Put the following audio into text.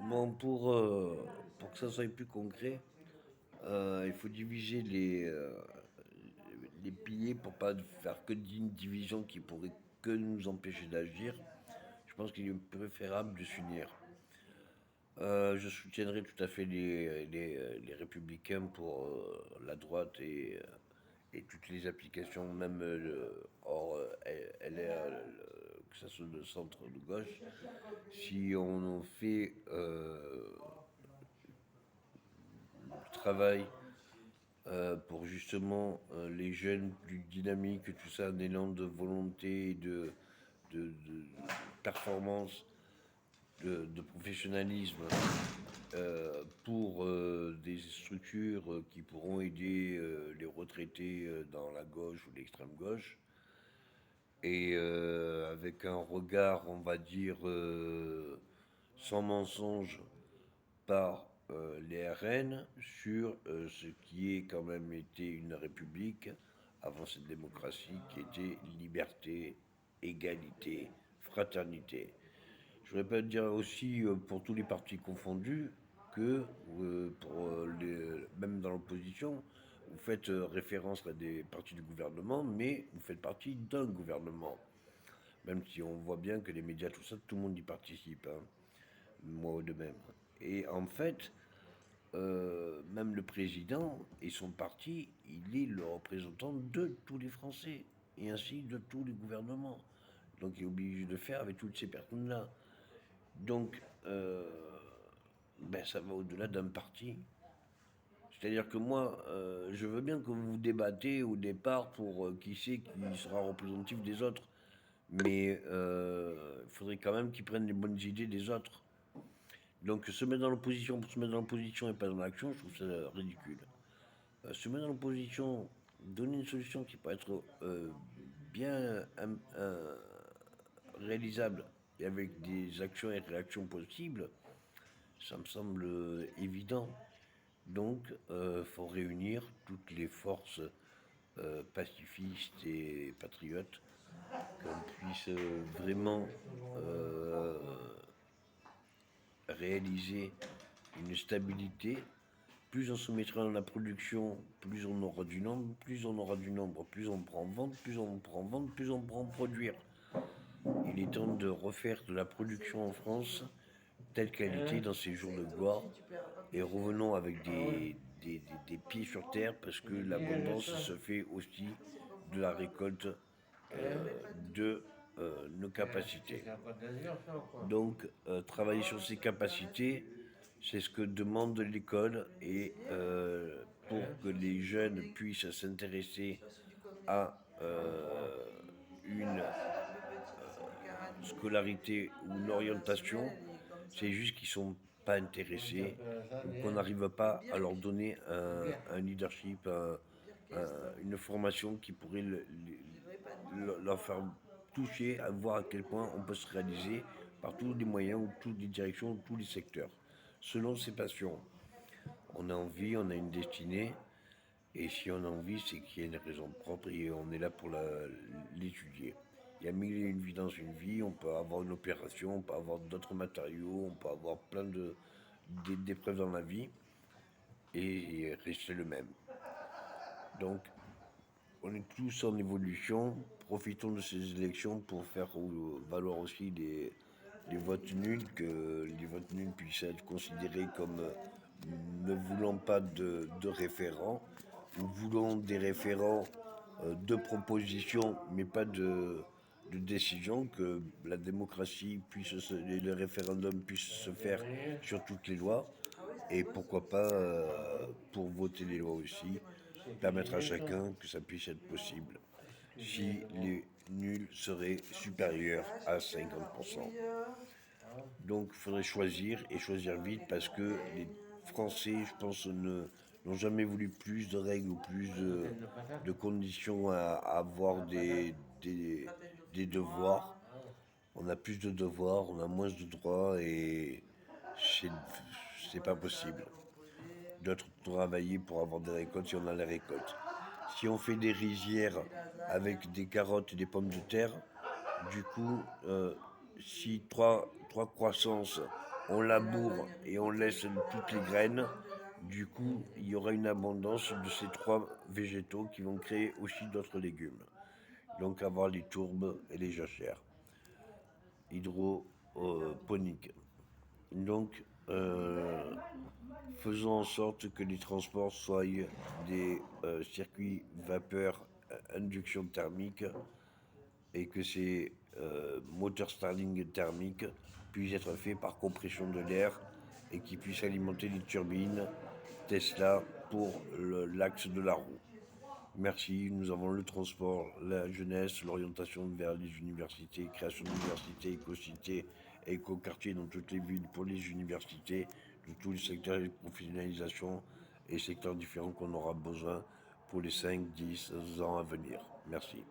Bon, pour que ça soit plus concret, il faut diviser les piliers pour pas faire que d'une division qui pourrait que nous empêcher d'agir. Je pense qu'il est préférable de s'unir. Je soutiendrai tout à fait les républicains pour la droite et toutes les applications, même hors LR, que ce soit de centre ou de gauche. Si on en fait travail pour justement les jeunes plus dynamiques, tout ça, un élan de volonté, de performance, de professionnalisme pour des structures qui pourront aider les retraités dans la gauche ou l'extrême gauche. Et avec un regard, on va dire, sans mensonge par les RN sur ce qui est quand même été une république avant cette démocratie qui était liberté, égalité, fraternité. Je voudrais pas dire aussi pour tous les partis confondus que même dans l'opposition, vous faites référence à des partis du gouvernement, mais vous faites partie d'un gouvernement. Même si on voit bien que les médias, tout ça, tout le monde y participe, hein. Moi de même. Et en fait, même le président et son parti, il est le représentant de tous les Français, et ainsi de tous les gouvernements. Donc il est obligé de faire avec toutes ces personnes-là. Donc, ben, ça va au-delà d'un parti. C'est-à-dire que moi, je veux bien que vous débattez au départ pour qui c'est qui sera représentatif des autres. Mais il faudrait quand même qu'ils prennent les bonnes idées des autres. Donc se mettre dans l'opposition pour se mettre dans l'opposition et pas dans l'action, je trouve ça ridicule. Se mettre dans l'opposition, donner une solution qui peut être bien réalisable et avec des actions et réactions possibles, ça me semble évident. Donc, il faut réunir toutes les forces pacifistes et patriotes, qu'on puisse vraiment euh, réaliser une stabilité. Plus on se mettra dans la production, plus on aura du nombre, plus on aura du nombre, plus on prend en vente, plus on prend en vente, plus on prend en produire. Il est temps de refaire de la production en France telle qualité dans ces jours de gloire et revenons avec des pieds sur terre parce que l'abondance se fait aussi de la récolte de nos capacités. Donc, travailler sur ces capacités, c'est ce que demande l'école et pour que les jeunes puissent s'intéresser à une scolarité ou une orientation, c'est juste qu'ils sont pas intéressés ou qu'on n'arrive pas à leur donner un leadership, une formation qui pourrait leur faire toucher, à voir à quel point on peut se réaliser par tous les moyens ou toutes les directions ou tous les secteurs, selon ses passions. On a envie, on a une destinée, et si on a envie, c'est qu'il y a une raison propre et on est là pour l'étudier. Il y a mille et une vies dans une vie, on peut avoir une opération, on peut avoir d'autres matériaux, on peut avoir plein d'épreuves dans la vie et rester le même. Donc, on est tous en évolution, profitons de ces élections pour faire valoir aussi les votes nuls, que les votes nuls puissent être considérés comme ne voulant pas de référents, nous voulons des référents de propositions, mais pas de décisions, que la démocratie et le référendum puissent se faire sur toutes les lois, et pourquoi pas pour voter les lois aussi, permettre à chacun que ça puisse être possible si les nuls seraient supérieurs à 50%. Donc il faudrait choisir et choisir vite parce que les Français, je pense, n'ont jamais voulu plus de règles ou plus de conditions à avoir des devoirs. On a plus de devoirs, on a moins de droits et c'est c'est pas possible. D'autres travailler pour avoir des récoltes si on a les récoltes. Si on fait des rizières avec des carottes et des pommes de terre, du coup, si trois croissances on laboure et on laisse toutes les graines. Du coup, il y aura une abondance de ces trois végétaux qui vont créer aussi d'autres légumes. Donc avoir les tourbes et les jachères hydroponiques. Donc, faisons en sorte que les transports soient des circuits vapeur induction thermique et que ces moteurs Starling thermiques puissent être faits par compression de l'air et qui puissent alimenter les turbines Tesla pour l'axe de la roue. Merci, nous avons le transport, la jeunesse, l'orientation vers les universités, création d'universités, éco-cités et éco-quartiers dans toutes les villes pour les universités, de tous les secteurs de professionnalisation et secteurs différents qu'on aura besoin pour les 5, 10 ans à venir. Merci.